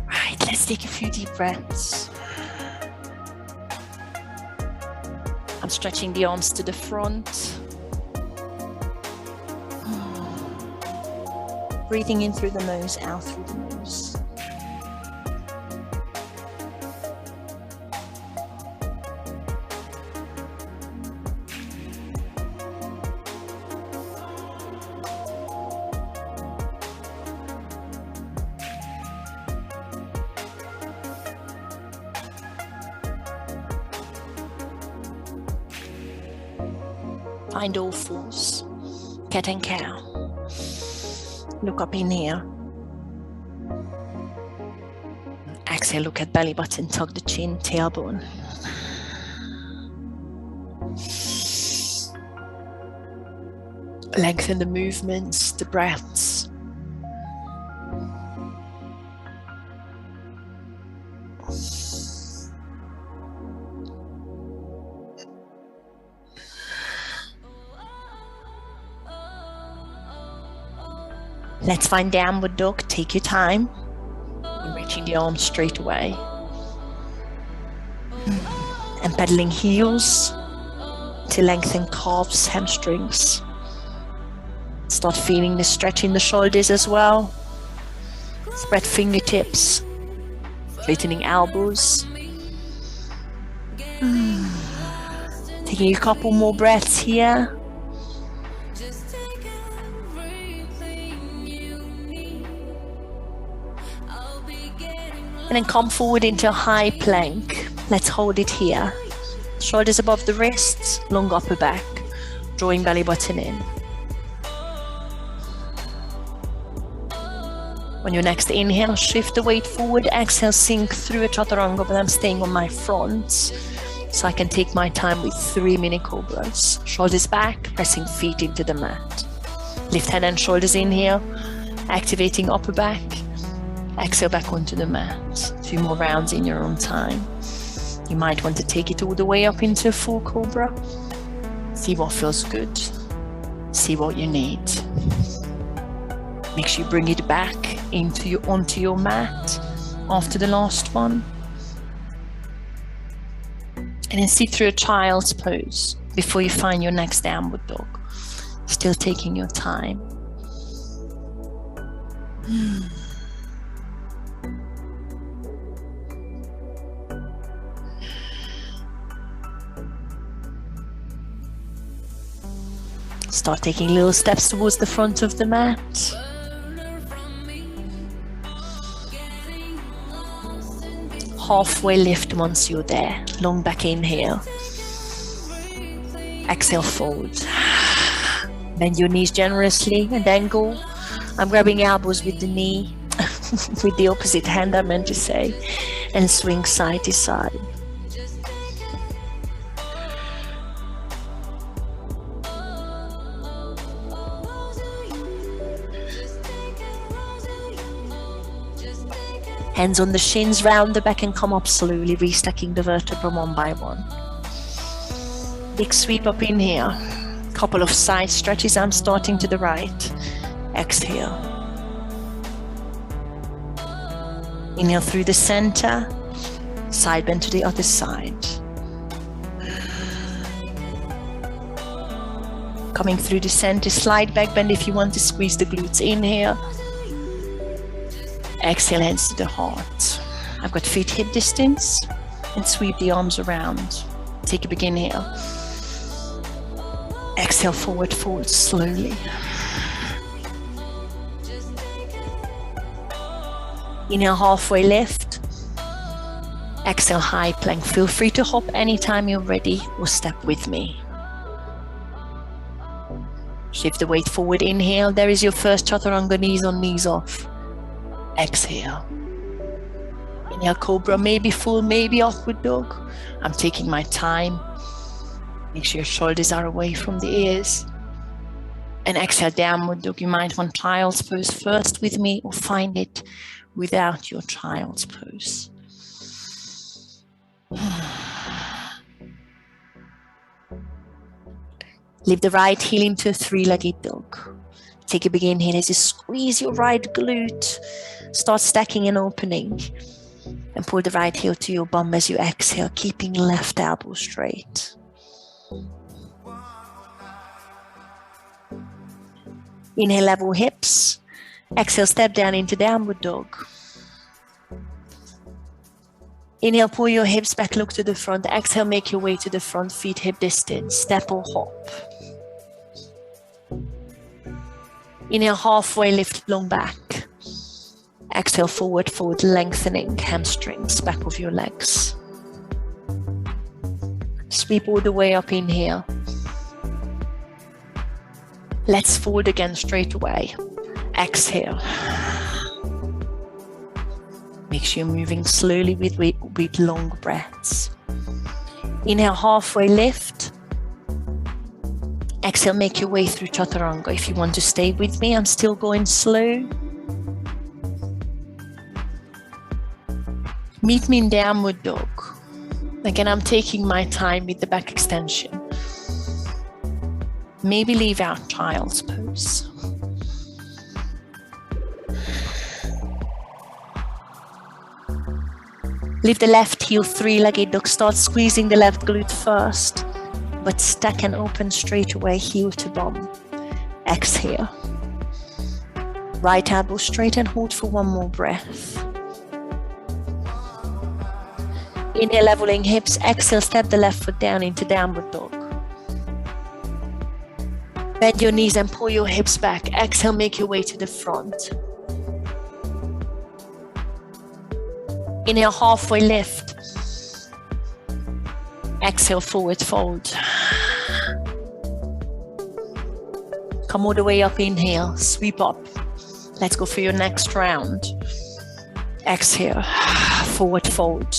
Right, let's take a few deep breaths. I'm stretching the arms to the front. Breathing in through the nose, out through the nose. Find all fours, cat and cow. Look up in here. Exhale, look at belly button, tuck the chin, tailbone. Lengthen the movements, the breaths. Let's find downward dog. Take your time. I'm reaching the arms straight away. And pedaling heels to lengthen calves, hamstrings. Start feeling the stretch in the shoulders as well. Spread fingertips, straightening elbows. Taking a couple more breaths here. And then come forward into a high plank. Let's hold it here. Shoulders above the wrists, long upper back, drawing belly button in. On your next inhale, shift the weight forward. Exhale, sink through a chaturanga, but I'm staying on my front so I can take my time with 3 mini cobras. Shoulders back, pressing feet into the mat. Lift head and shoulders in here, activating upper back. Exhale back onto the mat. A few more rounds in your own time. You might want to take it all the way up into a full cobra. See what feels good. See what you need. Make sure you bring it back onto your mat after the last one. And then sit through a child's pose before you find your next downward dog. Still taking your time. Start taking little steps towards the front of the mat. Halfway lift once you're there. Long back inhale. Exhale, fold. Bend your knees generously and angle. I'm grabbing elbows with the knee, with the opposite hand I meant to say, and swing side to side. Hands on the shins, round the back and come up slowly, restacking the vertebra one by one. Big sweep up in here. Couple of side stretches. I'm starting to the right. Exhale. Inhale through the center. Side bend to the other side. Coming through the center, slide back bend if you want to squeeze the glutes in here. Exhale, hands to the heart. I've got feet hip distance and sweep the arms around. Take a big inhale. Exhale, forward fold slowly. Inhale, halfway lift. Exhale, high plank. Feel free to hop anytime you're ready or step with me. Shift the weight forward, inhale. There is your first chaturanga, knees on, knees off. Exhale. Inhale, cobra, maybe full, maybe upward dog. I'm taking my time. Make sure your shoulders are away from the ears. And exhale, downward dog. You might want child's pose first with me or find it without your child's pose. Lift the right heel into a three-legged dog. Take a big inhale as you squeeze your right glute. Start stacking and opening. And pull the right heel to your bum as you exhale, keeping left elbow straight. Inhale, level hips. Exhale, step down into downward dog. Inhale, pull your hips back, look to the front. Exhale, make your way to the front, feet hip distance, step or hop. Inhale, halfway lift, long back. Exhale, forward fold, lengthening hamstrings, back of your legs. Sweep all the way up, inhale. Let's fold again straight away. Exhale. Make sure you're moving slowly with long breaths. Inhale, halfway lift. Exhale, make your way through chaturanga. If you want to stay with me, I'm still going slow. Meet me in downward dog. Again, I'm taking my time with the back extension. Maybe leave out child's pose. Lift the left heel, three-legged dog. Start squeezing the left glute first, but stack and open straight away, heel to bum. Exhale. Right elbow straight and hold for one more breath. Inhale, leveling hips. Exhale, step the left foot down into downward dog. Bend your knees and pull your hips back. Exhale, make your way to the front. Inhale, halfway lift. Exhale, forward fold. Come all the way up, inhale, sweep up. Let's go for your next round. Exhale, forward fold.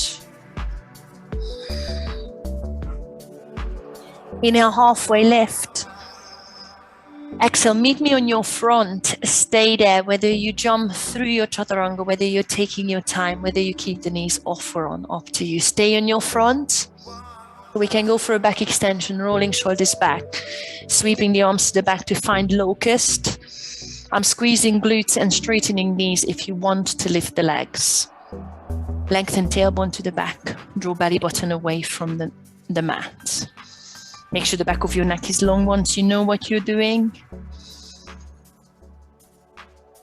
Inhale, halfway lift. Exhale, meet me on your front. Stay there, whether you jump through your chaturanga, whether you're taking your time, whether you keep the knees off or on, up to you. Stay on your front. We can go for a back extension, rolling shoulders back, sweeping the arms to the back to find locust. I'm squeezing glutes and straightening knees if you want to lift the legs. Lengthen tailbone to the back. Draw belly button away from the mat. Make sure the back of your neck is long once you know what you're doing.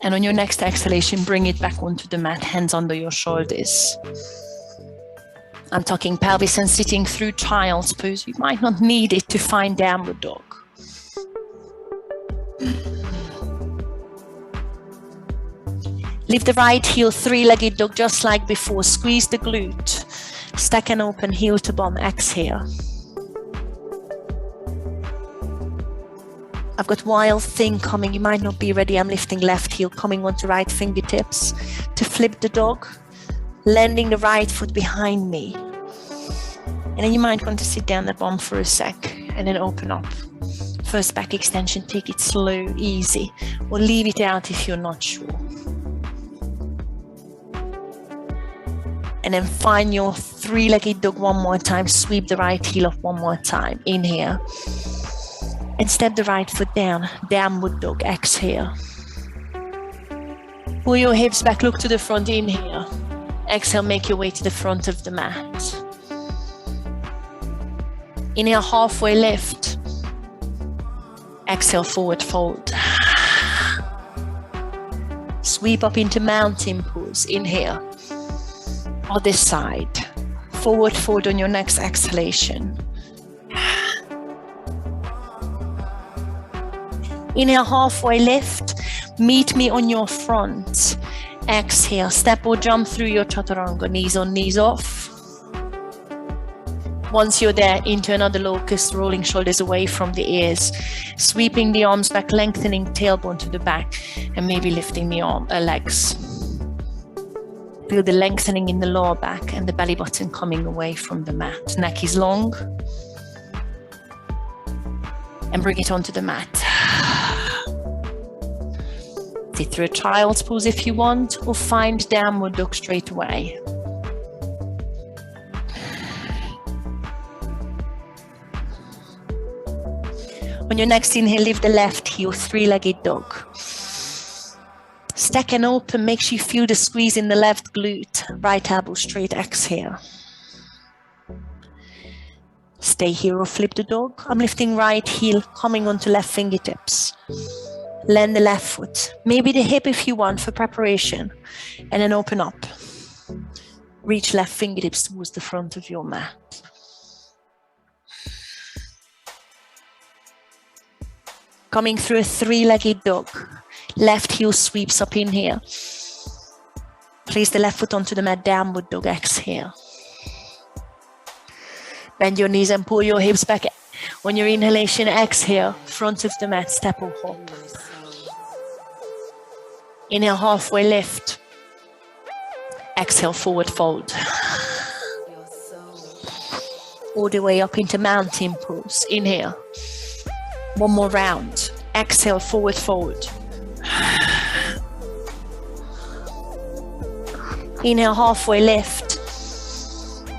And on your next exhalation, bring it back onto the mat, hands under your shoulders. I'm talking pelvis and sitting through child's pose. You might not need it to find downward dog. Lift the right heel, three-legged dog, just like before. Squeeze the glute. Stack and open, heel to bum. Exhale. I've got wild thing coming. You might not be ready. I'm lifting left heel, coming onto right fingertips to flip the dog, landing the right foot behind me. And then you might want to sit down the bum for a sec and then open up. First back extension, take it slow, easy, or leave it out if you're not sure. And then find your three-legged dog one more time. Sweep the right heel up one more time. Inhale. And step the right foot down, downward dog, exhale. Pull your hips back, look to the front, inhale. Exhale, make your way to the front of the mat. Inhale, halfway lift. Exhale, forward fold. Sweep up into mountain pose, inhale. Other side. Forward fold on your next exhalation. Inhale, halfway lift. Meet me on your front. Exhale, step or jump through your chaturanga, knees on, knees off. Once you're there, into another locust, rolling shoulders away from the ears, sweeping the arms back, lengthening tailbone to the back, and maybe lifting the legs. Feel the lengthening in the lower back and the belly button coming away from the mat. Neck is long. And bring it onto the mat. Sit through a child's pose if you want, or find downward dog straight away. On your next inhale, lift the left heel, three-legged dog. Stack and open, make sure you feel the squeeze in the left glute. Right elbow straight, exhale. Stay here or flip the dog. I'm lifting right heel, coming onto left fingertips. Land the left foot. Maybe the hip if you want for preparation. And then open up. Reach left fingertips towards the front of your mat. Coming through a three-legged dog. Left heel sweeps up in here. Place the left foot onto the mat, downward dog, exhale. Bend your knees and pull your hips back. On your inhalation, exhale, front of the mat, step or hop. Inhale, halfway lift. Exhale, forward fold. All the way up into mountain pose. Inhale. One more round. Exhale, forward fold. Inhale, halfway lift.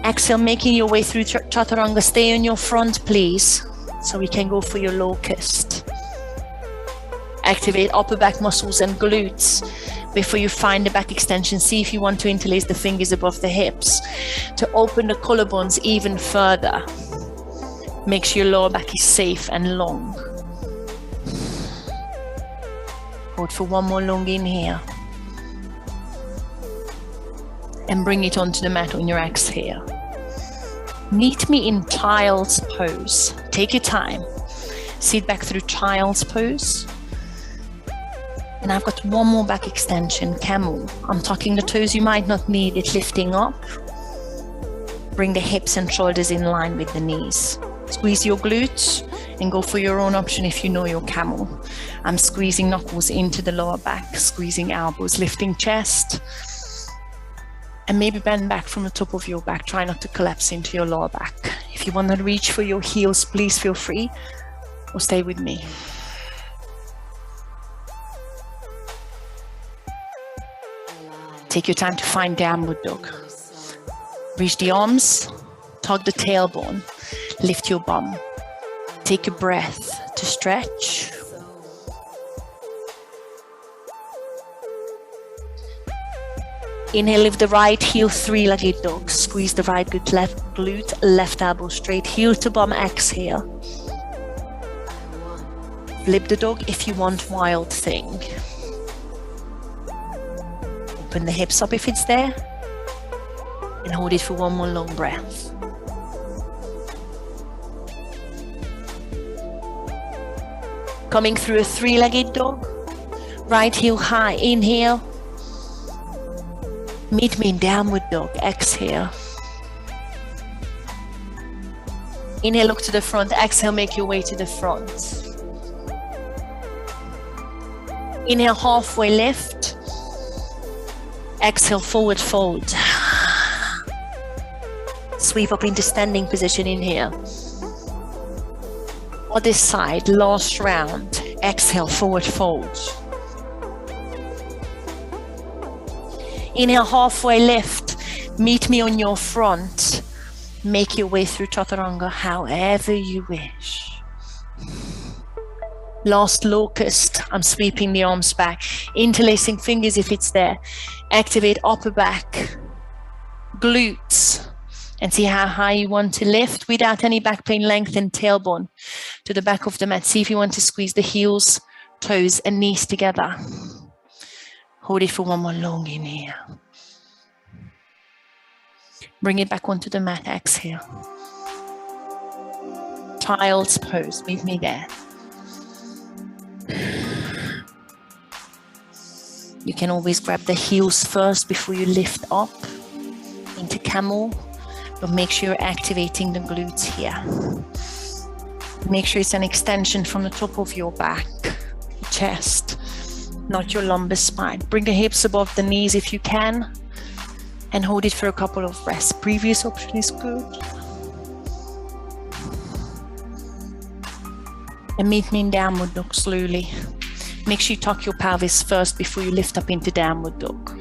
Exhale, making your way through chaturanga. Stay on your front, please, so we can go for your locust. Activate upper back muscles and glutes before you find the back extension. See if you want to interlace the fingers above the hips to open the collarbones even further. Make sure your lower back is safe and long. Hold for one more long inhale. And bring it onto the mat on your exhale. Meet me in child's pose. Take your time. Sit back through child's pose. And I've got one more back extension, camel. I'm tucking the toes, you might not need it, lifting up. Bring the hips and shoulders in line with the knees. Squeeze your glutes and go for your own option if you know your camel. I'm squeezing knuckles into the lower back, squeezing elbows, lifting chest. And maybe bend back from the top of your back. Try not to collapse into your lower back. If you want to reach for your heels, please feel free or stay with me. Take your time to find downward dog. Reach the arms, tug the tailbone, lift your bum. Take a breath to stretch. Inhale, lift the right heel, three-legged dog. Squeeze the right glute, left elbow straight, heel to bum, exhale. Flip the dog if you want, wild thing. Open the hips up if it's there. And hold it for one more long breath. Coming through a three-legged dog. Right heel high, inhale. Meet me in downward dog, exhale. Inhale, look to the front, exhale, make your way to the front. Inhale, halfway lift. Exhale, forward fold. Sweep up into standing position, inhale. Other side, last round. Exhale, forward fold. Inhale, halfway lift. Meet me on your front. Make your way through chaturanga however you wish. Last locust. I'm sweeping the arms back. Interlacing fingers if it's there. Activate upper back, glutes. And see how high you want to lift without any back pain. Lengthen tailbone to the back of the mat. See if you want to squeeze the heels, toes, and knees together. Hold it for one more long inhale. Bring it back onto the mat. Exhale. Child's pose. Meet me there. You can always grab the heels first before you lift up into camel. But make sure you're activating the glutes here. Make sure it's an extension from the top of your back, chest, not your lumbar spine. Bring the hips above the knees if you can, and hold it for a couple of breaths. Previous option is good. And meet me in downward dog slowly. Make sure you tuck your pelvis first before you lift up into downward dog.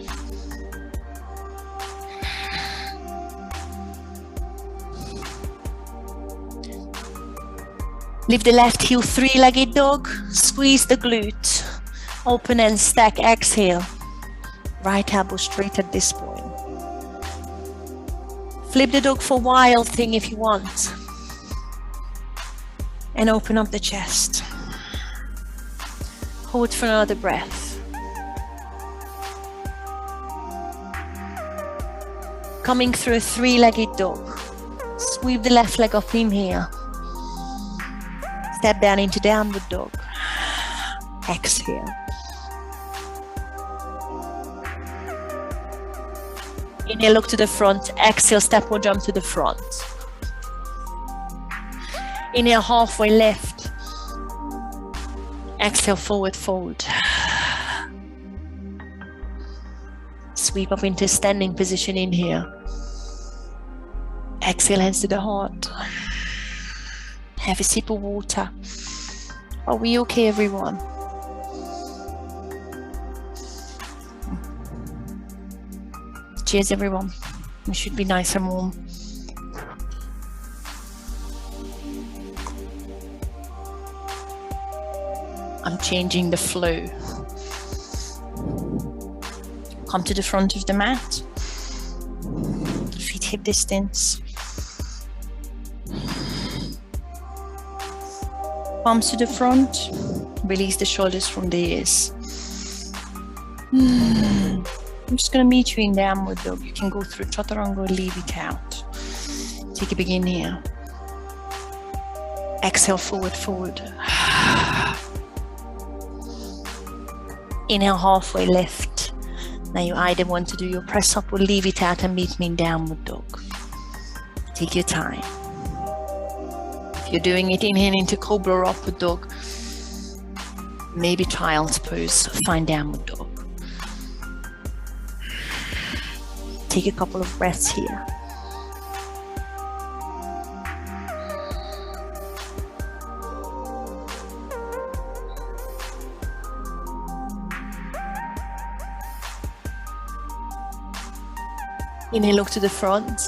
Lift the left heel, three-legged dog. Squeeze the glute. Open and stack, exhale. Right elbow straight at this point. Flip the dog for wild thing if you want. And open up the chest. Hold for another breath. Coming through a three-legged dog. Sweep the left leg up in here. Step down into downward dog. Exhale. Inhale, look to the front. Exhale, step or jump to the front. Inhale, halfway lift. Exhale, forward fold. Sweep up into standing position in here. Exhale, hands to the heart. Have a sip of water. Are we okay, everyone? Cheers, everyone. We should be nice and warm. I'm changing the flow. Come to the front of the mat. Feet hip distance. Palms to the front. Release the shoulders from the ears. I'm just going to meet you in downward dog. You can go through chaturanga or leave it out. Take a big inhale. Exhale, forward fold. Inhale, halfway lift. Now you either want to do your press up or leave it out and meet me in downward dog. Take your time. If you're doing it, inhale into cobra or upward dog. Maybe child's pose, find downward dog. Take a couple of breaths here. Inhale, look to the front.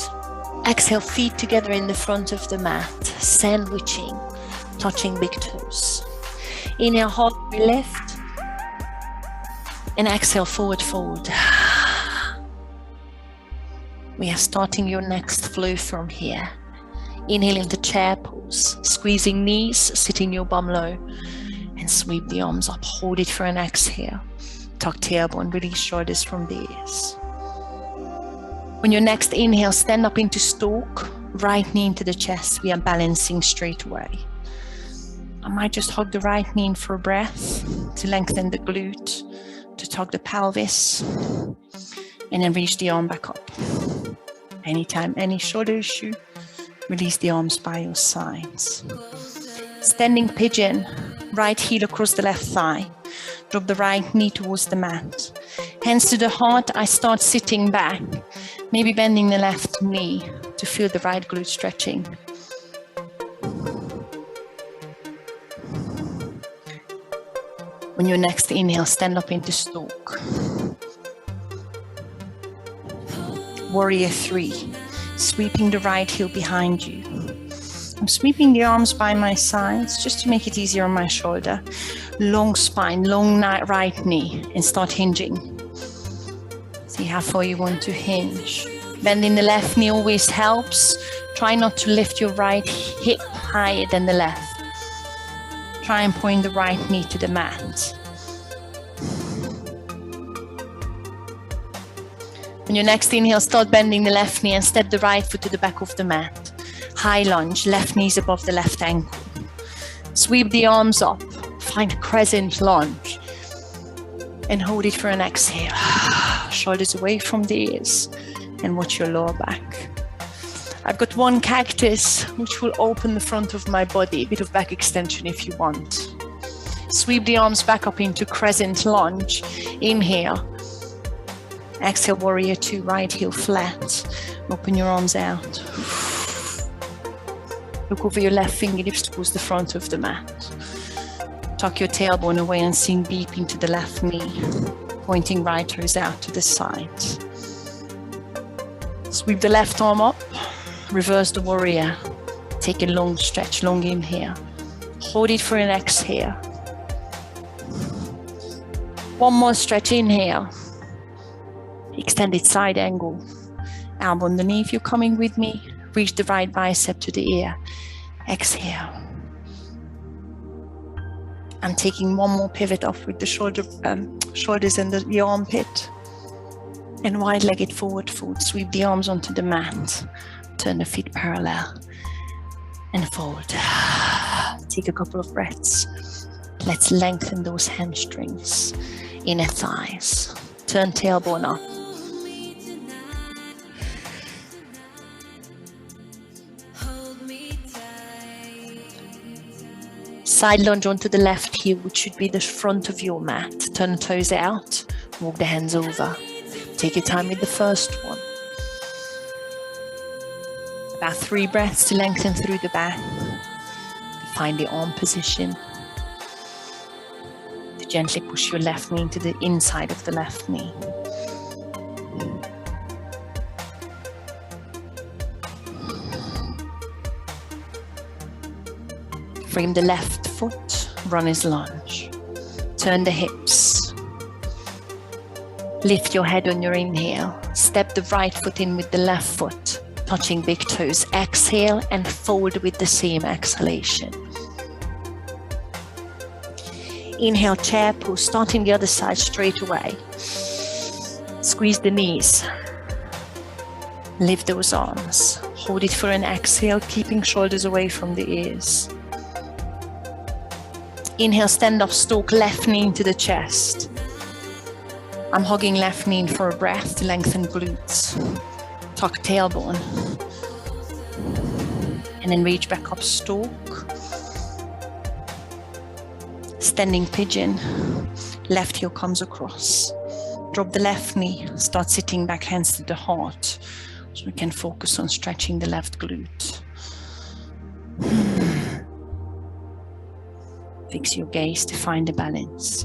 Exhale, feet together in the front of the mat, sandwiching, touching big toes. Inhale, halfway lift. And exhale, forward fold. We are starting your next flow from here. Inhale into chair pose, squeezing knees, sitting your bum low, and sweep the arms up. Hold it for an exhale. Tuck tailbone, release shoulders from the ears. On your next inhale, stand up into stalk, right knee into the chest. We are balancing straight away. I might just hug the right knee in for a breath to lengthen the glute, to tug the pelvis, and then reach the arm back up. Anytime, any shoulder issue, release the arms by your sides. Standing pigeon, right heel across the left thigh. Drop the right knee towards the mat. Hands to the heart, I start sitting back, maybe bending the left knee to feel the right glute stretching. On your next inhale, stand up into stalk. Warrior 3, sweeping the right heel behind you. I'm sweeping the arms by my sides just to make it easier on my shoulder. Long spine, long right knee, and start hinging. See how far you want to hinge. Bending the left knee always helps. Try not to lift your right hip higher than the left. Try and point the right knee to the mat. On your next inhale, start bending the left knee and step the right foot to the back of the mat. High lunge, left knees above the left ankle. Sweep the arms up, find a crescent lunge, and hold it for an exhale. Shoulders away from the ears, and watch your lower back. I've got one cactus, which will open the front of my body, a bit of back extension if you want. Sweep the arms back up into crescent lunge. Inhale. Exhale, warrior 2, right heel flat. Open your arms out. Look over your left fingertips towards the front of the mat. Tuck your tailbone away and sink deep into the left knee. Pointing right toes out to the side. Sweep the left arm up. Reverse the warrior. Take a long stretch, long inhale. Hold it for an exhale. One more stretch, inhale. Extended side angle. Elbow underneath, you're coming with me. Reach the right bicep to the ear. Exhale. I'm taking one more pivot off with the shoulders and the armpit. And wide-legged forward fold. Sweep the arms onto the mat. Turn the feet parallel. And fold. Take a couple of breaths. Let's lengthen those hamstrings. Inner thighs. Turn tailbone up. Side lunge onto the left heel, which should be the front of your mat. Turn the toes out. Walk the hands over. Take your time with the first one. About 3 breaths to lengthen through the back. Find the arm position. To gently push your left knee into the inside of the left knee. Frame the left foot, runner's lunge. Turn the hips. Lift your head on your inhale. Step the right foot in with the left foot, touching big toes. Exhale and fold with the same exhalation. Inhale, chair pose, starting the other side straight away. Squeeze the knees. Lift those arms. Hold it for an exhale, keeping shoulders away from the ears. Inhale, stand up, stalk left knee into the chest. I'm hugging left knee in for a breath to lengthen glutes. Tuck tailbone. And then reach back up, stalk. Standing pigeon. Left heel comes across. Drop the left knee, start sitting back, hands to the heart. So we can focus on stretching the left glute. Fix your gaze to find the balance.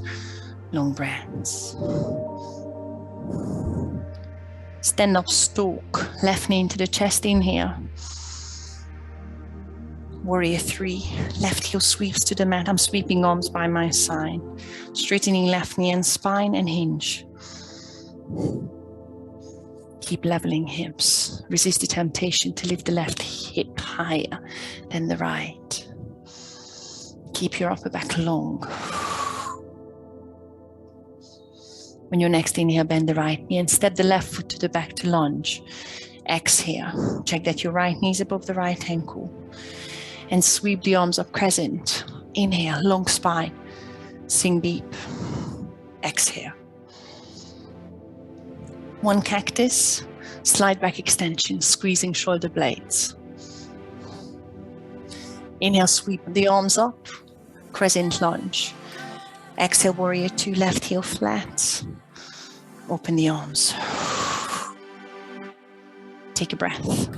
Long breaths. Stand up, stalk. Left knee into the chest, inhale. Warrior 3. Left heel sweeps to the mat. I'm sweeping arms by my side. Straightening left knee and spine and hinge. Keep leveling hips. Resist the temptation to lift the left hip higher than the right. Keep your upper back long. On your next inhale, bend the right knee and step the left foot to the back to lunge. Exhale. Check that your right knee is above the right ankle. And sweep the arms up, crescent. Inhale, long spine. Sing deep. Exhale. One cactus. Slide back extension, squeezing shoulder blades. Inhale, sweep the arms up. Crescent lunge. Exhale, warrior 2, left heel flat. Open the arms. Take a breath.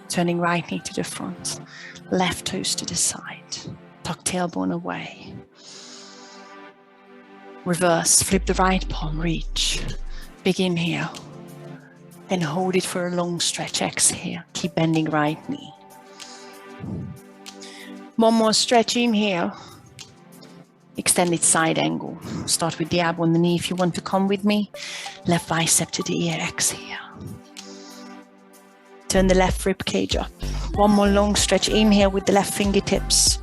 Turning right knee to the front. Left toes to the side. Tuck tailbone away. Reverse, flip the right palm, reach. Big inhale. Then hold it for a long stretch. Exhale. Keep bending right knee. One more stretch, inhale. Extended side angle. Start with the elbow on the knee if you want to come with me. Left bicep to the ear, exhale. Turn the left rib cage up. One more long stretch, inhale with the left fingertips.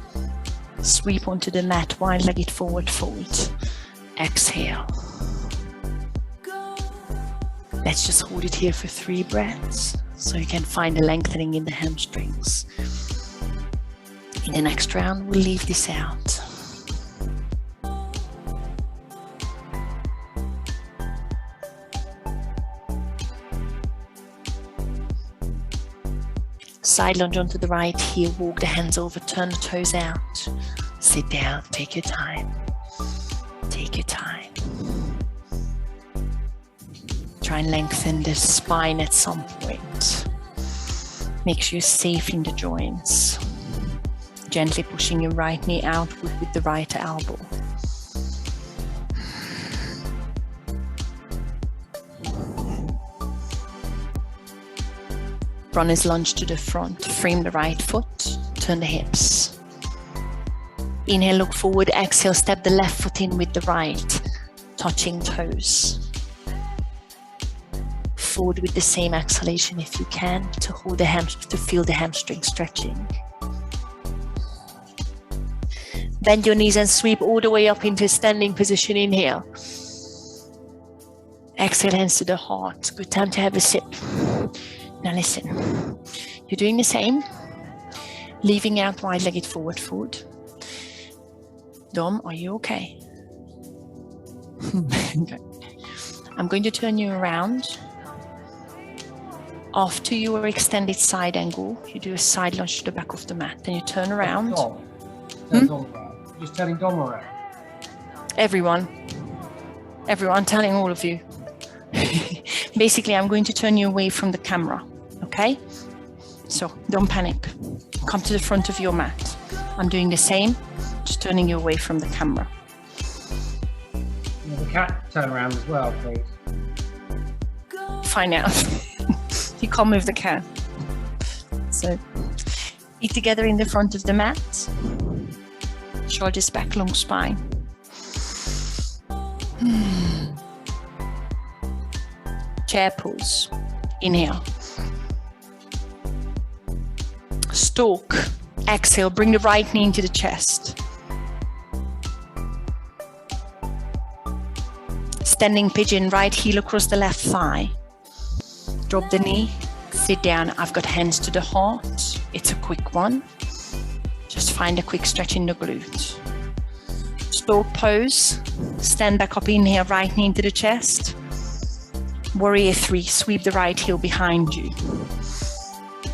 Sweep onto the mat, wide-legged forward fold. Exhale. Let's just hold it here for 3 breaths so you can find a lengthening in the hamstrings. In the next round, we'll leave this out. Side lunge onto the right heel, walk the hands over, turn the toes out. Sit down, take your time. Take your time. Try and lengthen the spine at some point. Make sure you're safe in the joints. Gently pushing your right knee outward with the right elbow. Runner's lunge to the front. Frame the right foot. Turn the hips. Inhale, look forward. Exhale, step the left foot in with the right, touching toes. Forward with the same exhalation if you can, to hold the to feel the hamstring stretching. Bend your knees and sweep all the way up into standing position. Inhale. Exhale, hands to the heart. Good time to have a sip. Now listen, you're doing the same, leaving out wide-legged forward fold. Dom, are you okay? Okay. I'm going to turn you around. After your extended side angle, you do a side lunge to the back of the mat. Then you turn around. Just turning Dom around. Everyone, telling all of you. Basically, I'm going to turn you away from the camera, okay? So don't panic. Come to the front of your mat. I'm doing the same, just turning you away from the camera. The cat turn around as well, please. Fine now. You can't move the cat. So feet together in the front of the mat. Shoulders back, long spine. Chair pose. Inhale. Stalk. Exhale, bring the right knee into the chest. Standing pigeon, right heel across the left thigh. Drop the knee, sit down. I've got hands to the heart. It's a quick one. Just find a quick stretch in the glute. Stalk pose. Stand back up, inhale, right knee into the chest. Warrior 3, sweep the right heel behind you.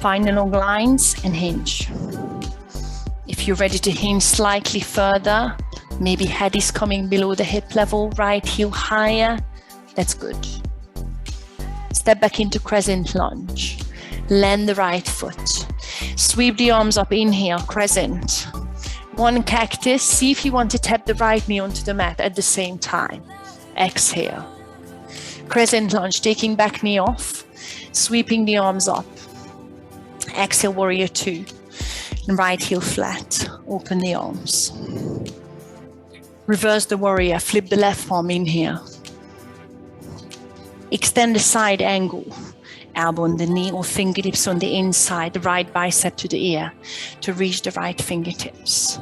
Find the long lines and hinge. If you're ready to hinge slightly further, maybe head is coming below the hip level, right heel higher, that's good. Step back into crescent lunge. Land the right foot. Sweep the arms up, inhale, crescent. One cactus, see if you want to tap the right knee onto the mat at the same time. Exhale. Crescent lunge, taking back knee off, sweeping the arms up. Exhale, warrior 2. And right heel flat, open the arms. Reverse the warrior, flip the left palm, inhale. Extend the side angle, elbow on the knee or fingertips on the inside, the right bicep to the ear to reach the right fingertips.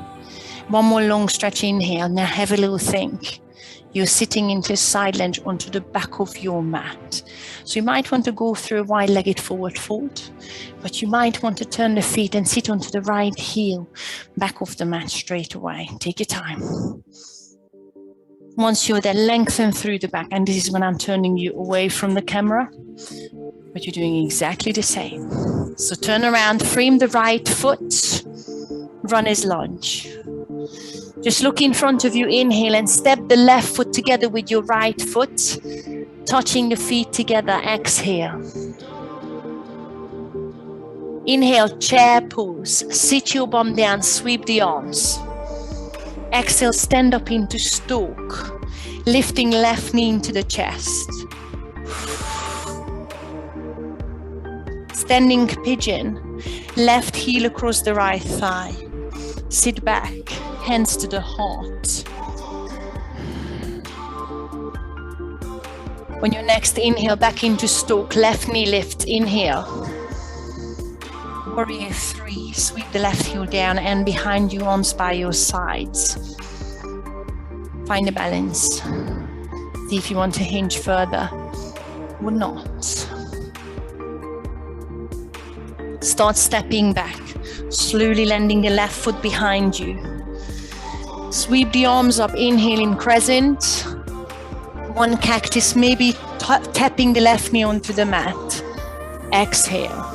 One more long stretch, inhale. Now have a little think. You're sitting into a side lunge onto the back of your mat. So you might want to go through a wide-legged forward fold, but you might want to turn the feet and sit onto the right heel, back of the mat straight away. Take your time. Once you're there, lengthen through the back, and this is when I'm turning you away from the camera, but you're doing exactly the same. So turn around, frame the right foot, runner's lunge. Just look in front of you, inhale, and step the left foot together with your right foot, touching the feet together, exhale. Inhale, chair pose, sit your bum down, sweep the arms. Exhale, stand up into stalk, lifting left knee into the chest. Standing pigeon, left heel across the right thigh. Sit back, hands to the heart. On your next inhale, back into stalk, left knee lift, inhale. Warrior 3, sweep the left heel down and behind you, arms by your sides. Find a balance. See if you want to hinge further or not. Start stepping back, slowly landing the left foot behind you. Sweep the arms up, inhale in crescent. One cactus, maybe tapping the left knee onto the mat. Exhale.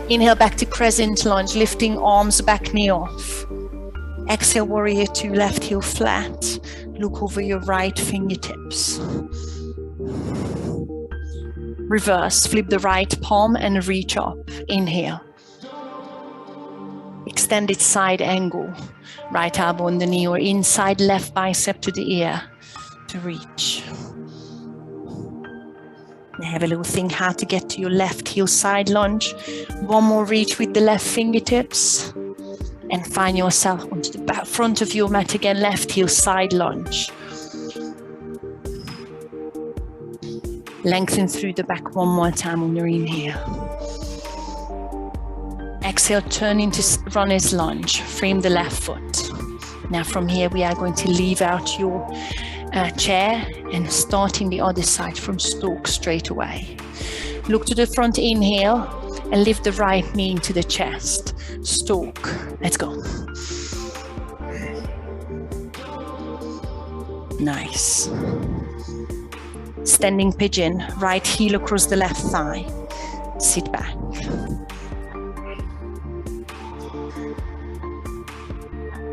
Inhale back to crescent lunge, lifting arms, back knee off. Exhale, warrior 2, left heel flat. Look over your right fingertips. Reverse, flip the right palm and reach up. Inhale. Extended side angle. Right elbow on the knee or inside left bicep to the ear to reach. Have a little think how to get to your left heel side lunge. One more reach with the left fingertips. And find yourself onto the back front of your mat again, left heel side lunge. Lengthen through the back one more time on your inhale. Exhale, turn into runner's lunge. Frame the left foot. Now from here, we are going to leave out your chair and start in the other side from stalk straight away. Look to the front, inhale, and lift the right knee into the chest. Stalk. Let's go. Nice. Standing pigeon, right heel across the left thigh. Sit back.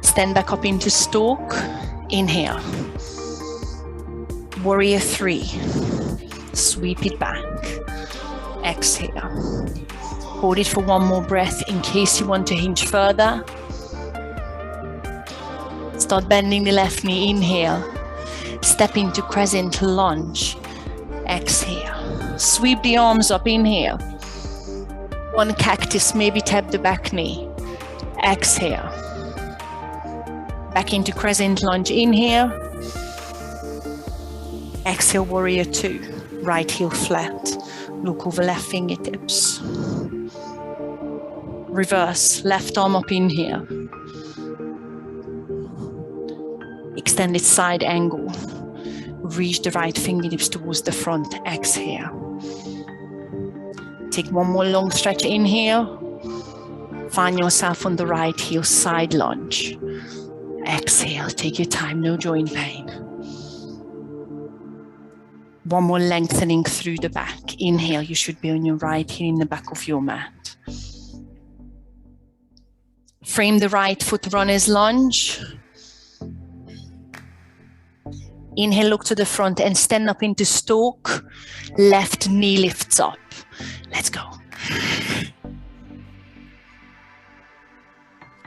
Stand back up into stalk. Inhale. Warrior 3. Sweep it back. Exhale. Hold it for one more breath in case you want to hinge further. Start bending the left knee. Inhale. Step into crescent lunge. Exhale. Sweep the arms up. Inhale. One cactus, maybe tap the back knee. Exhale. Back into crescent lunge. Inhale. Exhale, warrior 2. Right heel flat. Look over left fingertips. Reverse, left arm up, inhale. Extended side angle. Reach the right fingertips towards the front, exhale. Take one more long stretch, inhale. Find yourself on the right heel, side lunge. Exhale, take your time, no joint pain. One more lengthening through the back. Inhale, you should be on your right heel in the back of your mat. Frame the right foot, runner's lunge. Inhale, look to the front and stand up into stalk. Left knee lifts up. Let's go.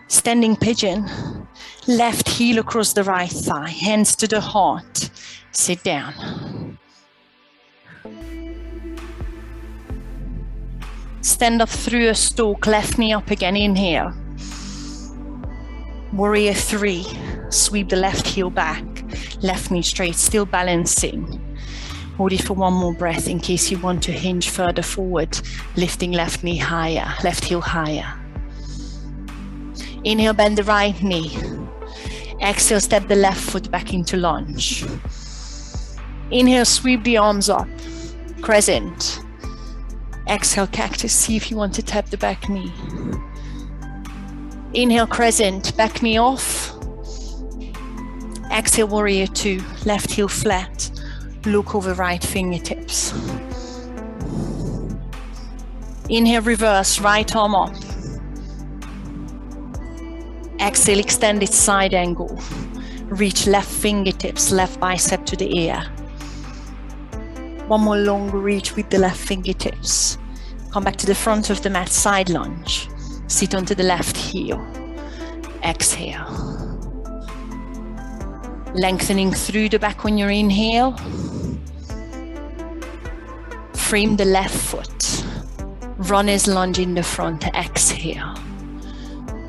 Standing pigeon. Left heel across the right thigh. Hands to the heart. Sit down. Stand up through a stalk. Left knee up again. Inhale. Warrior 3. Sweep the left heel back. Left knee straight, still balancing. Hold it for one more breath in case you want to hinge further forward, lifting left knee higher, left heel higher. Inhale, bend the right knee. Exhale, step the left foot back into lunge. Inhale, sweep the arms up, crescent. Exhale, cactus, see if you want to tap the back knee. Inhale, crescent, back knee off. Exhale, warrior 2, left heel flat. Look over right fingertips. Inhale, reverse, right arm up. Exhale, extended side angle. Reach left fingertips, left bicep to the ear. One more long reach with the left fingertips. Come back to the front of the mat, side lunge. Sit onto the left heel. Exhale. Lengthening through the back on your inhale. Frame the left foot. Runner's lunge in the front. Exhale.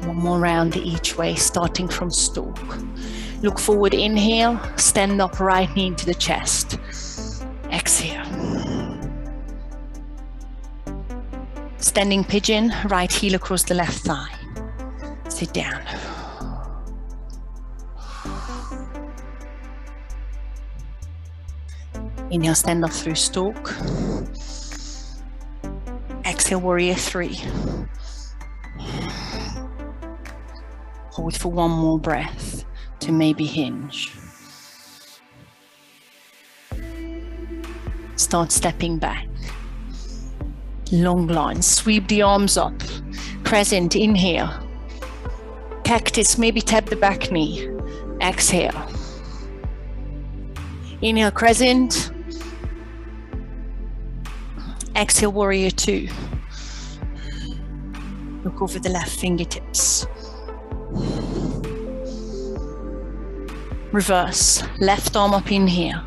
One more round each way, starting from stalk. Look forward, inhale. Stand up, right knee into the chest. Exhale. Standing pigeon, right heel across the left thigh. Sit down. Inhale, stand up through stalk. Exhale, warrior 3. Hold for one more breath to maybe hinge. Start stepping back. Long line, sweep the arms up. Crescent, inhale. Cactus, maybe tap the back knee. Exhale. Inhale, crescent. Exhale, warrior 2. Look over the left fingertips. Reverse, left arm up, inhale.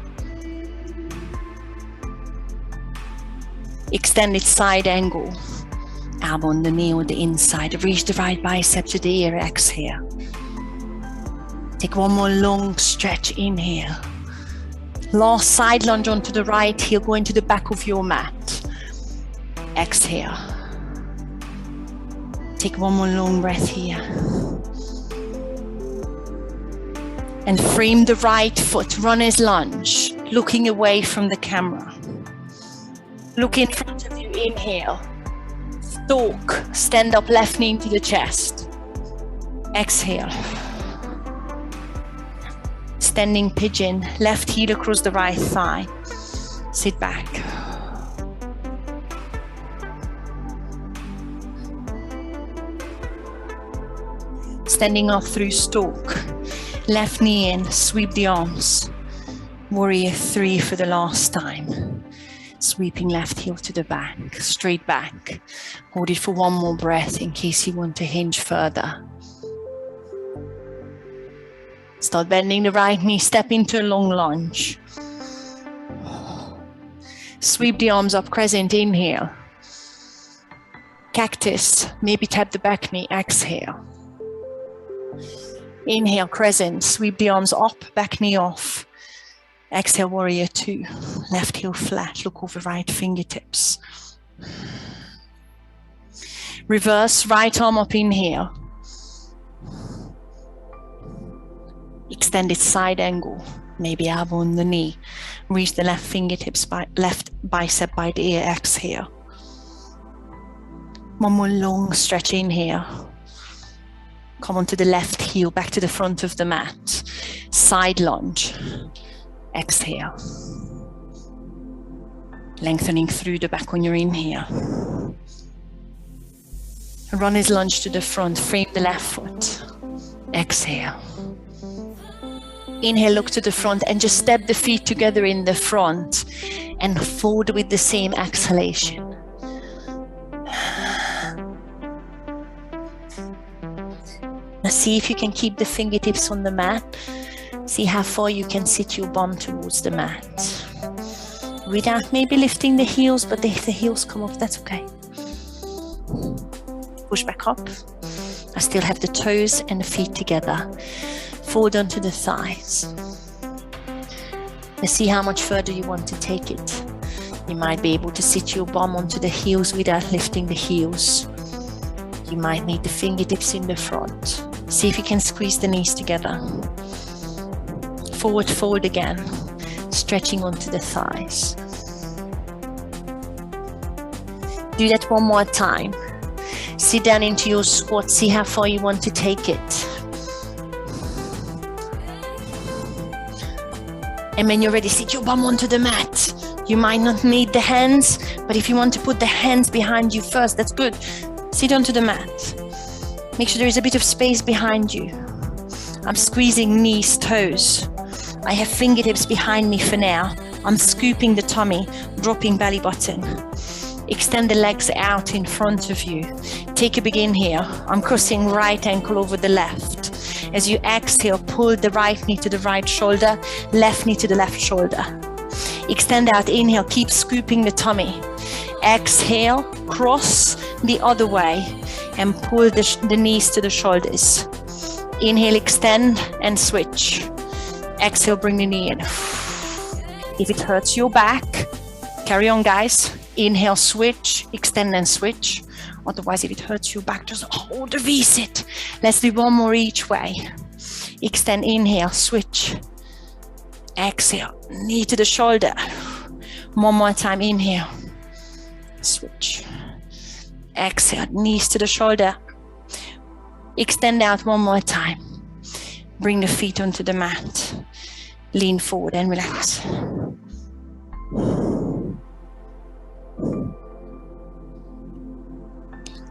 Extended side angle. Elbow on the knee or the inside. Reach the right bicep to the ear. Exhale. Take one more long stretch. Inhale. Last side lunge onto the right heel. Go into the back of your mat. Exhale. Take one more long breath here. And frame the right foot. Runner's lunge. Looking away from the camera. Look in front of you. Inhale. Stalk. Stand up, left knee into the chest. Exhale. Standing pigeon. Left heel across the right thigh. Sit back. Standing up through stalk. Left knee in. Sweep the arms. Warrior 3 for the last time. Sweeping left heel to the back, straight back. Hold it for one more breath in case you want to hinge further. Start bending the right knee, step into a long lunge. Sweep the arms up, crescent, inhale. Cactus, maybe tap the back knee, exhale. Inhale, crescent, sweep the arms up, back knee off. Exhale, warrior 2. Left heel flat, look over right fingertips. Reverse, right arm up, inhale. Extended side angle, maybe elbow on the knee. Reach the left fingertips, left bicep by the ear, exhale. One more long stretch, inhale. Come onto the left heel, back to the front of the mat. Side lunge. Exhale. Lengthening through the back on your inhale. Runner's lunge to the front, frame the left foot. Exhale. Inhale, look to the front and just step the feet together in the front and fold with the same exhalation. Now see if you can keep the fingertips on the mat. See how far you can sit your bum towards the mat. Without maybe lifting the heels, but if the heels come off, that's okay. Push back up. I still have the toes and the feet together. Fold onto the thighs. Let's see how much further you want to take it. You might be able to sit your bum onto the heels without lifting the heels. You might need the fingertips in the front. See if you can squeeze the knees together. Forward fold again, stretching onto the thighs. Do that one more time. Sit down into your squat, see how far you want to take it. And when you're ready, sit your bum onto the mat. You might not need the hands, but if you want to put the hands behind you first, that's good. Sit onto the mat. Make sure there is a bit of space behind you. I'm squeezing knees, toes. I have fingertips behind me for now. I'm scooping the tummy, dropping belly button. Extend the legs out in front of you. Take a big inhale. I'm crossing right ankle over the left. As you exhale, pull the right knee to the right shoulder, left knee to the left shoulder. Extend out, inhale, keep scooping the tummy. Exhale, cross the other way and pull the knees to the shoulders. Inhale, extend and switch. Exhale, bring the knee in. If it hurts your back, carry on, guys. Inhale, switch, extend and switch. Otherwise, if it hurts your back, just hold the V-sit. Let's do one more each way. Extend, inhale, switch. Exhale, knee to the shoulder. One more time, inhale. Switch. Exhale, knees to the shoulder. Extend out one more time. Bring the feet onto the mat. Lean forward and relax.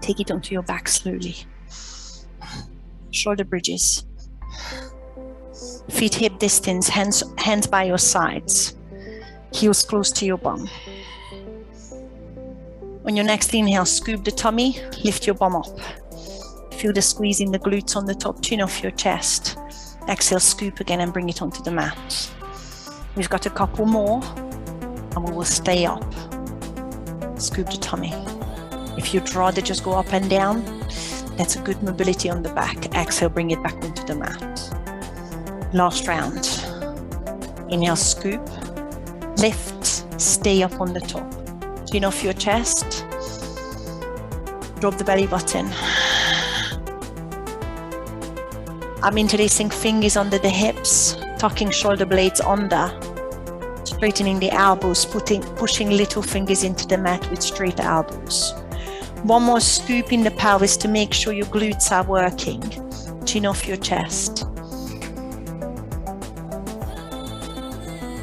Take it onto your back slowly. Shoulder bridges. Feet hip distance, hands by your sides. Heels close to your bum. On your next inhale, scoop the tummy, lift your bum up. Feel the squeeze in the glutes on the top, chin off your chest. Exhale, scoop again and bring it onto the mat. We've got a couple more and we will stay up. Scoop the tummy. If you'd rather just go up and down, that's a good mobility on the back. Exhale, bring it back into the mat. Last round. Inhale, scoop, lift, stay up on the top. Chin off your chest. Drop the belly button. I'm interlacing fingers under the hips, tucking shoulder blades under, straightening the elbows, pushing little fingers into the mat with straight elbows. One more scoop in the pelvis to make sure your glutes are working. Chin off your chest.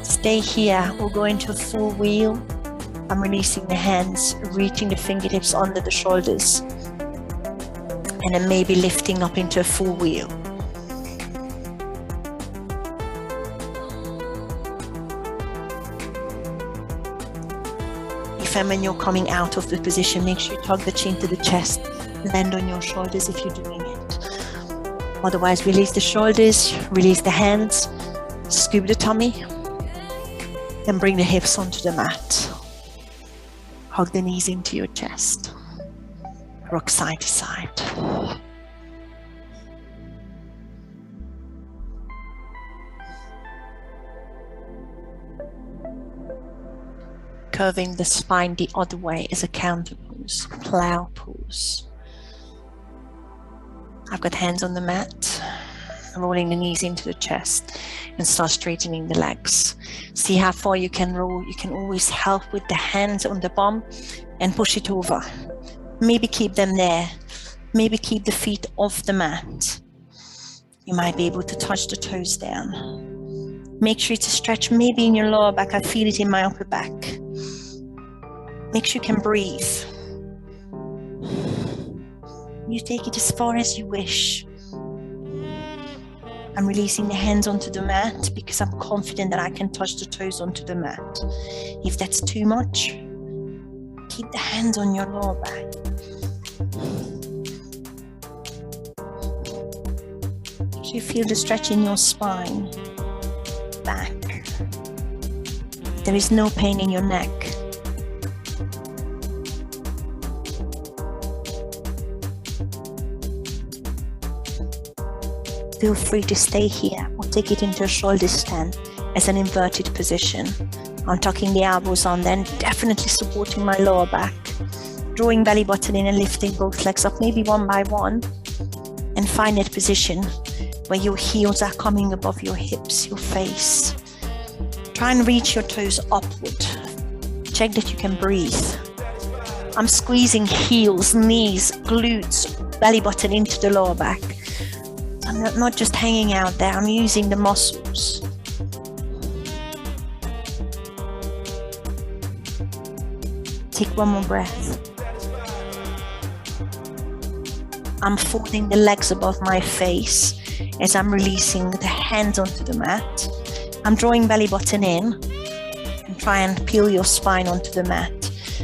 Stay here. We'll go into a full wheel. I'm releasing the hands, reaching the fingertips under the shoulders, and then maybe lifting up into a full wheel. If and when you're coming out of the position, make sure you tug the chin to the chest, land on your shoulders if you're doing it. Otherwise, release the shoulders, release the hands, scoop the tummy, and bring the hips onto the mat. Hug the knees into your chest. Rock side to side. Curving the spine the other way is a counter pose, plow pose. I've got hands on the mat, rolling the knees into the chest and start straightening the legs. See how far you can roll. You can always help with the hands on the bum and push it over. Maybe keep them there. Maybe keep the feet off the mat. You might be able to touch the toes down. Make sure it's a stretch maybe in your lower back. I feel it in my upper back. Make sure you can breathe. You take it as far as you wish. I'm releasing the hands onto the mat because I'm confident that I can touch the toes onto the mat. If that's too much, keep the hands on your lower back. You feel the stretch in your spine, back. There is no pain in your neck. Feel free to stay here or take it into a shoulder stand as an inverted position. I'm tucking the elbows on, then definitely supporting my lower back. Drawing belly button in and lifting both legs up, maybe one by one. And find that position where your heels are coming above your hips, your face. Try and reach your toes upward. Check that you can breathe. I'm squeezing heels, knees, glutes, belly button into the lower back. I'm not just hanging out there, I'm using the muscles. Take one more breath. I'm folding the legs above my face as I'm releasing the hands onto the mat. I'm drawing belly button in and try and peel your spine onto the mat,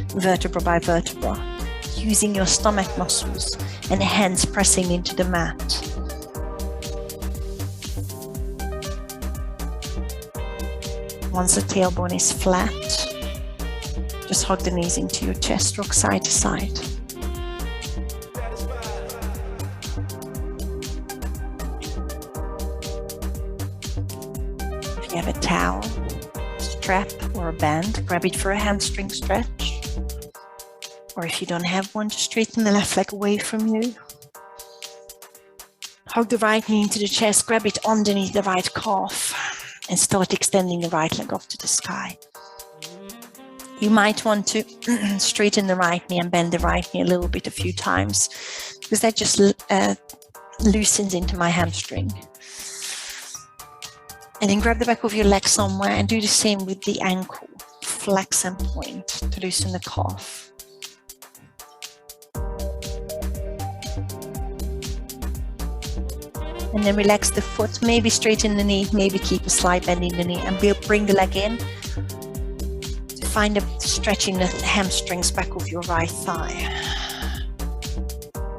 vertebra by vertebra, using your stomach muscles and the hands pressing into the mat. Once the tailbone is flat, just hug the knees into your chest, rock side to side. If you have a towel, strap, or a band, grab it for a hamstring stretch. Or if you don't have one, just straighten the left leg away from you. Hug the right knee into the chest, grab it underneath the right calf, and start extending the right leg off to the sky. You might want to straighten the right knee and bend the right knee a little bit a few times, because that just loosens into my hamstring. And then grab the back of your leg somewhere and do the same with the ankle. Flex and point to loosen the calf. And then relax the foot, maybe straighten the knee, maybe keep a slight bend in the knee, and bring the leg in to find a stretching the hamstrings back of your right thigh.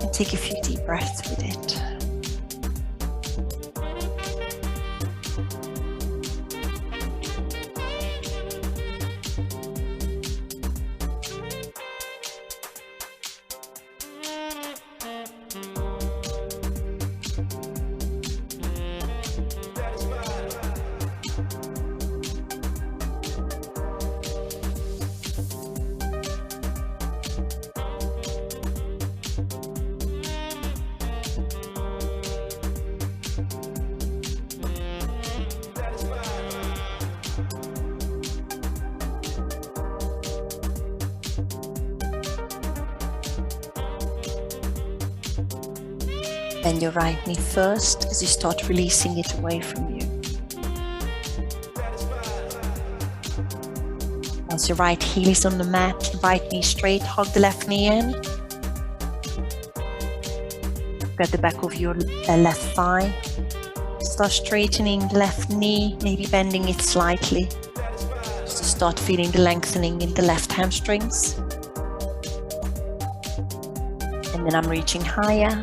And take a few deep breaths with it. Bend your right knee first as you start releasing it away from you. Once your right heel is on the mat, right knee straight, hug the left knee in. Grab the back of your left thigh. Start straightening the left knee, maybe bending it slightly. Just to start feeling the lengthening in the left hamstrings. And then I'm reaching higher,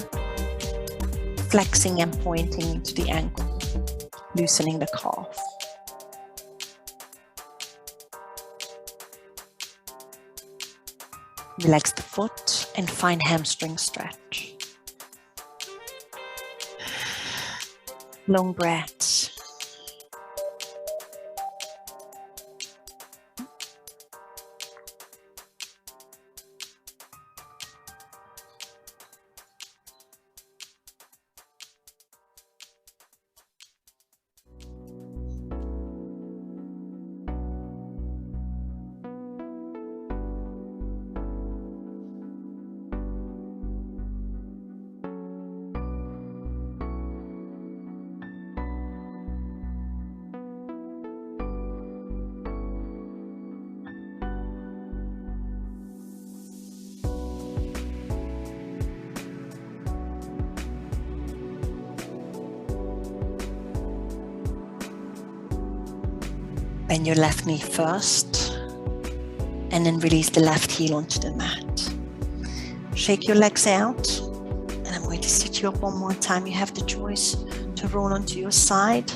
flexing and pointing into the ankle, loosening the calf. Relax the foot and find hamstring stretch. Long breaths. Bend your left knee first, and then release the left heel onto the mat. Shake your legs out, and I'm going to sit you up one more time. You have the choice to roll onto your side,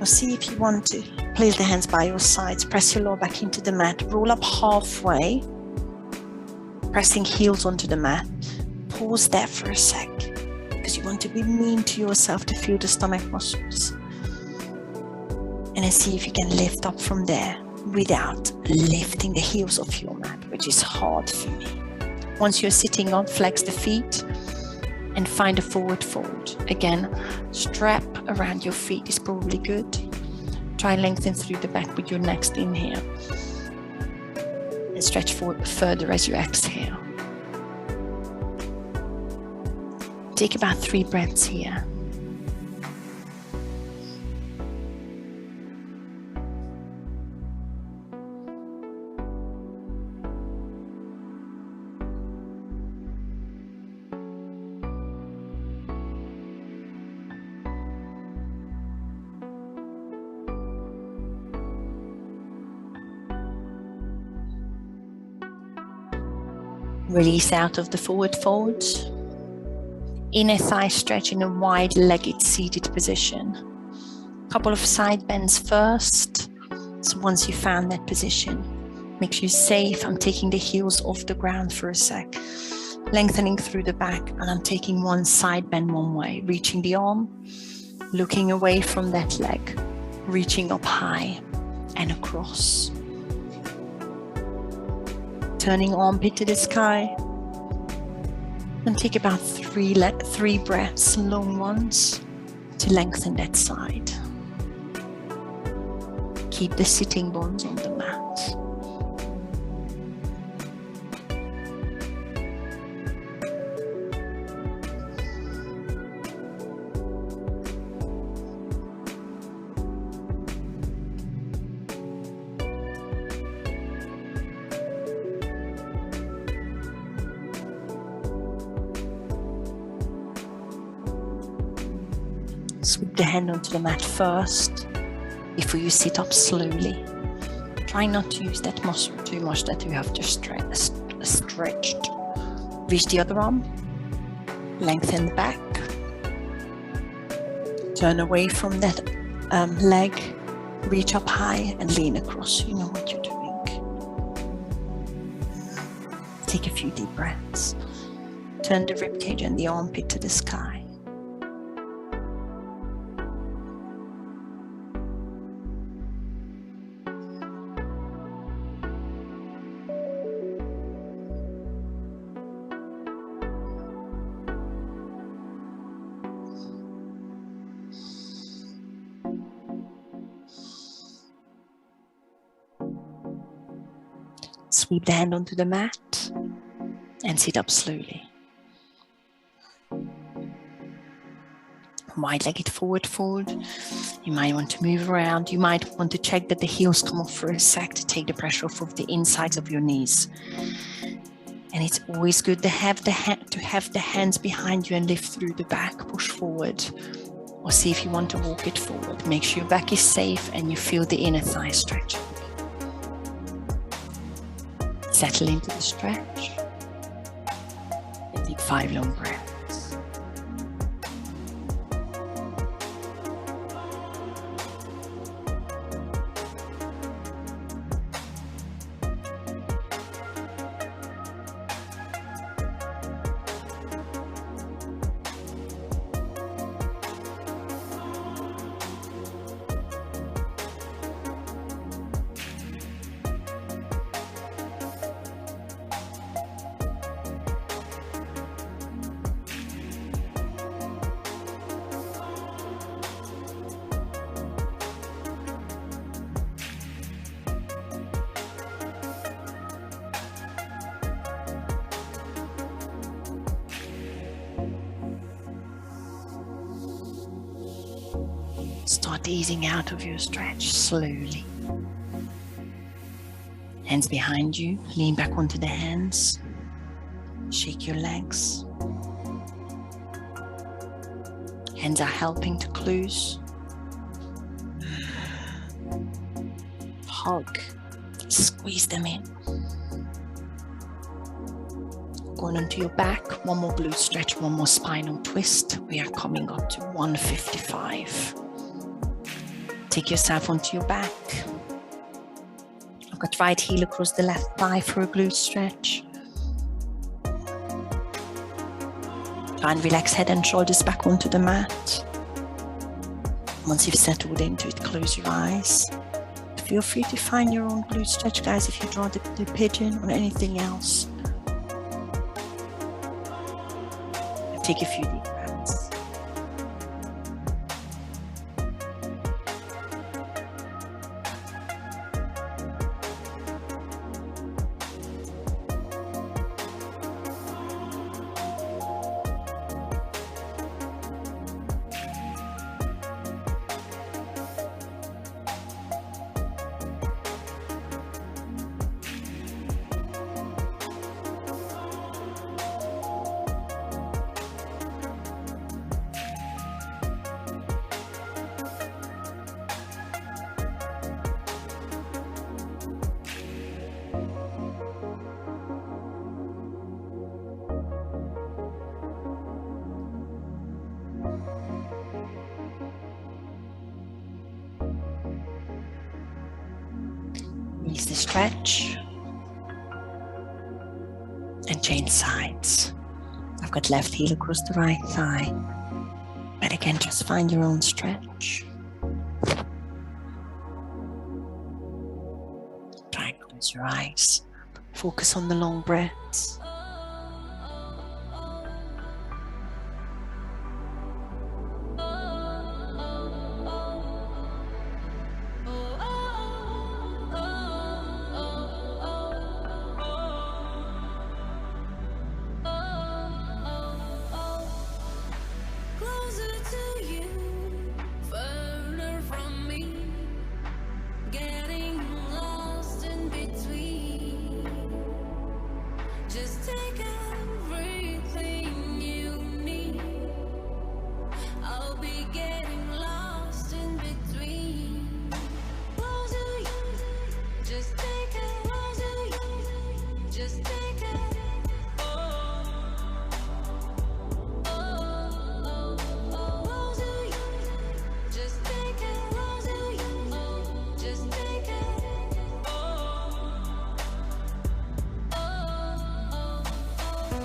or see if you want to place the hands by your sides, press your lower back into the mat, roll up halfway, pressing heels onto the mat. Pause there for a sec, because you want to be mean to yourself to feel the stomach muscles. And then see if you can lift up from there without lifting the heels off your mat, which is hard for me. Once you're sitting up, flex the feet and find a forward fold. Again, strap around your feet is probably good. Try and lengthen through the back with your next inhale. And stretch forward further as you exhale. Take about 3 breaths here. Release out of the forward fold. Inner thigh stretch in a wide-legged seated position. Couple of side bends first. So once you found that position, make you safe. I'm taking the heels off the ground for a sec. Lengthening through the back, and I'm taking one side bend one way. Reaching the arm, looking away from that leg. Reaching up high and across. Turning armpit to the sky. And take about three breaths, long ones, to lengthen that side. Keep the sitting bones on the mat. Sweep the hand onto the mat first before you sit up slowly. Try not to use that muscle too much that you have just stretched. Reach the other arm, lengthen the back, turn away from that leg, reach up high and lean across. You know what you're doing. Take a few deep breaths. Turn the ribcage and the armpit to the sky. Sweep the hand onto the mat and sit up slowly. wide-legged forward fold. You might want to move around. You might want to check that the heels come off for a sec to take the pressure off of the insides of your knees. And it's always good to have the hands behind you and lift through the back, push forward. Or see if you want to walk it forward. Make sure your back is safe and you feel the inner thigh stretching. Settle into the stretch. And take 5 long breaths. Start easing out of your stretch slowly. Hands behind you, lean back onto the hands. Shake your legs. Hands are helping to close. Hug. Squeeze them in. Going onto your back, one more glute stretch, one more spinal twist. We are coming up to 155. Take yourself onto your back. I've got right heel across the left thigh for a glute stretch. Try and relax head and shoulders back onto the mat. Once you've settled into it, close your eyes. Feel free to find your own glute stretch, guys, if you draw the pigeon or anything else. Take a few deep breaths. Release the stretch and change sides. I've got left heel across the right thigh. But again, just find your own stretch. Try and close your eyes. Focus on the long breaths.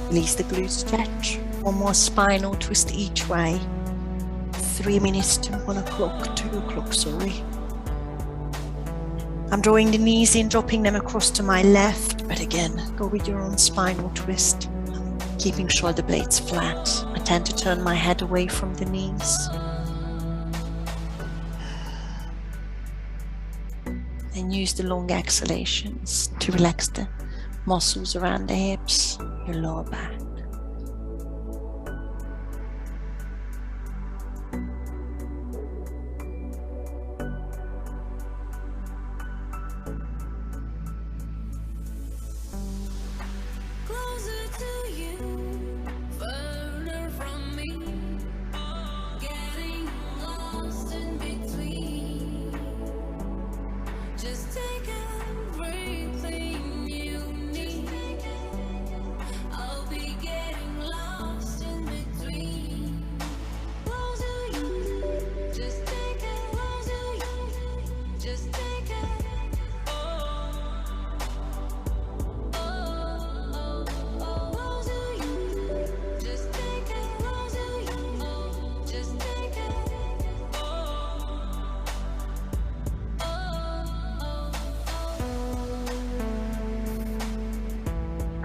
Release the glute stretch. One more spinal twist each way. 3 minutes to 1 o'clock, 2 o'clock, sorry. I'm drawing the knees in, dropping them across to my left, but again, go with your own spinal twist, keeping shoulder blades flat. I tend to turn my head away from the knees. And use the long exhalations to relax the muscles around the hips, your lower back.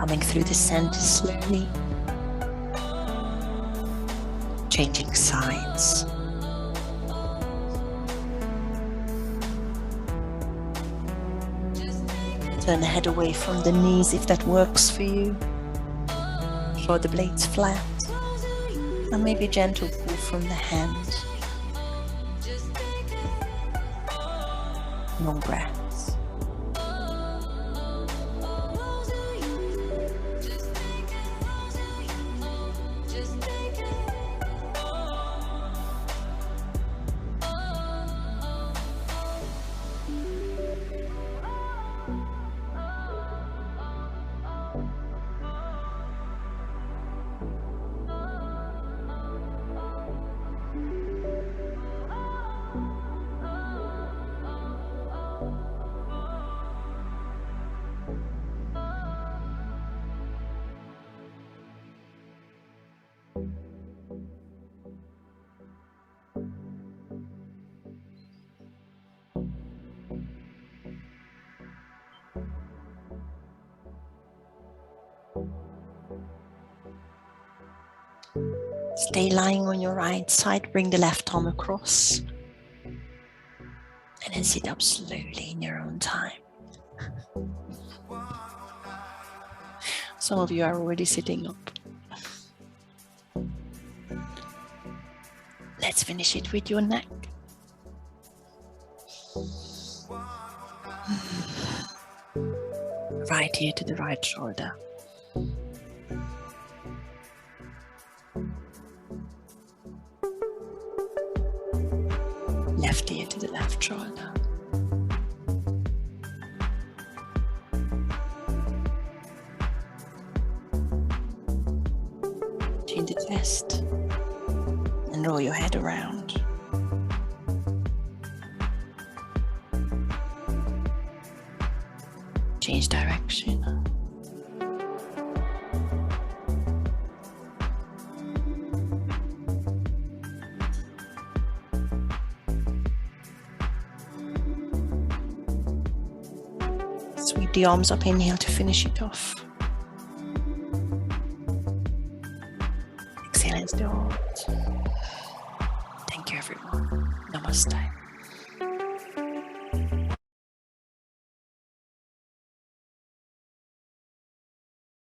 Coming through the center slowly. Changing sides. Turn the head away from the knees if that works for you. Draw the blades flat. And maybe a gentle pull from the hand. Long breaths. Stay lying on your right side, bring the left arm across, and then sit up slowly in your own time. Some of you are already sitting up. Let's finish it with your neck. Right ear to the right shoulder. Left ear to the left shoulder. Chin the chest and roll your head around. Change direction. Sweep the arms up, inhale to finish it off. Exhale and do it. Thank you everyone. Namaste.